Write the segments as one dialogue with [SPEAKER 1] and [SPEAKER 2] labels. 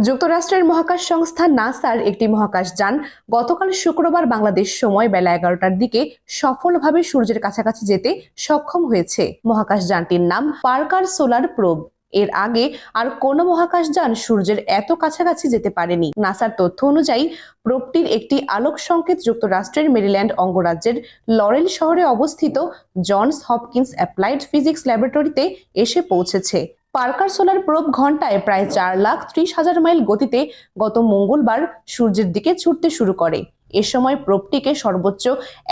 [SPEAKER 1] যুক্তরাষ্ট্রের মহাকাশ সংস্থা নাসার একটি মহাকাশযান গতকাল শুক্রবার বাংলাদেশ সময় বেলা 11টার দিকে সফলভাবে সূর্যের কাছাকাছি যেতে সক্ষম হয়েছে। মহাকাশযানটির নাম পার্কার সোলার প্রোব। এর আগে আর কোনো মহাকাশযান সূর্যের এত কাছাকাছি যেতে পারেনি। নাসার তথ্য অনুযায়ী প্রোবটির একটি আলোক সংকেত যুক্তরাষ্ট্রের মেরিল্যান্ড অঙ্গরাজ্যের লরেল শহরে অবস্থিত জনস হপকিন্স অ্যাপ্লাইড ফিজিক্স ল্যাবরেটরিতে এসে পৌঁছেছে। পার্কার সোলার প্রোব ঘন্টায় প্রায় 4,30,000 মাইল গতিতে গত মঙ্গলবার সূর্যের দিকে ছুটতে শুরু করে। এ সময় প্রোবটিকে সর্বোচ্চ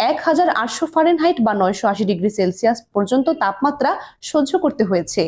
[SPEAKER 1] 1,800 ফারেনহাইট বা 980 ডিগ্রি সেলসিয়াস পর্যন্ত তাপমাত্রা সহ্য করতে হয়েছে।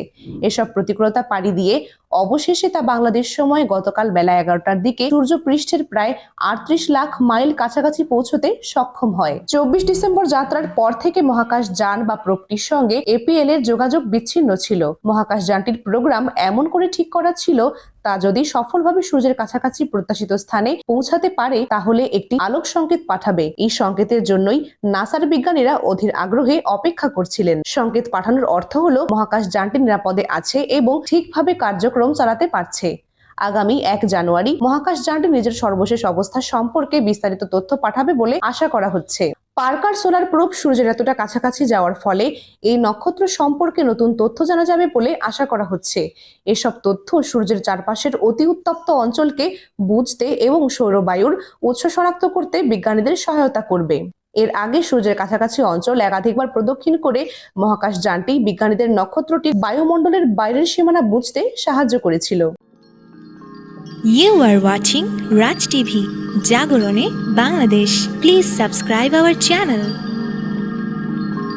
[SPEAKER 1] এসব প্রতিকূলতা পাড়ি দিয়ে অবশেষে তা বাংলাদেশ সময় গতকাল বেলা 11টার দিকে সূর্য পৃষ্ঠের প্রায় 38 লাখ মাইল কাছাকাছি পৌঁছতে সক্ষম হয়। 24 ডিসেম্বর যাত্রার পর থেকে মহাকাশ যান বা প্রোবটির সঙ্গে এপিএল এর যোগাযোগ বিচ্ছিন্ন ছিল। মহাকাশ যানটির প্রোগ্রাম এমন করে ঠিক করা ছিল, তা যদি সফলভাবে সূর্যের কাছাকাছি প্রত্যাশিত স্থানে পৌঁছাতে পারে তাহলে একটি আলোক সংকেত পাঠাবে। এই সংকেতের জন্যই নাসার বিজ্ঞানীরা অধীর আগ্রহে অপেক্ষা করছিলেন। সংকেত পাঠানোর অর্থ হলো মহাকাশ যানটি নিরাপদে আছে এবং ঠিকভাবে কার্যক্রম চালাতে পারছে। আগামী 1 জানুয়ারি মহাকাশ যানটি নিজের সর্বশেষ অবস্থা সম্পর্কে বিস্তারিত তথ্য পাঠাবে বলে আশা করা হচ্ছে। পার্কার সোলার প্রোব সূর্যের এতটা কাছাকাছি যাওয়ার ফলে এই নক্ষত্র সম্পর্কে নতুন তথ্য জানা যাবে বলে আশা করা হচ্ছে। এসব তথ্য সূর্যের চারপাশের অতি উত্তপ্ত অঞ্চলকে বুঝতে এবং সৌরবায়ুর উৎস শনাক্ত করতে বিজ্ঞানীদের সহায়তা করবে। এর আগে সূর্যের কাছাকাছি অঞ্চল একাধিকবার প্রদক্ষিণ করে মহাকাশ যানটি বিজ্ঞানীদের নক্ষত্রটির বায়ুমণ্ডলের বাইরের সীমানা বুঝতে সাহায্য করেছিল।
[SPEAKER 2] You are watching Raj TV, Jagorone, Bangladesh. Please subscribe our channel.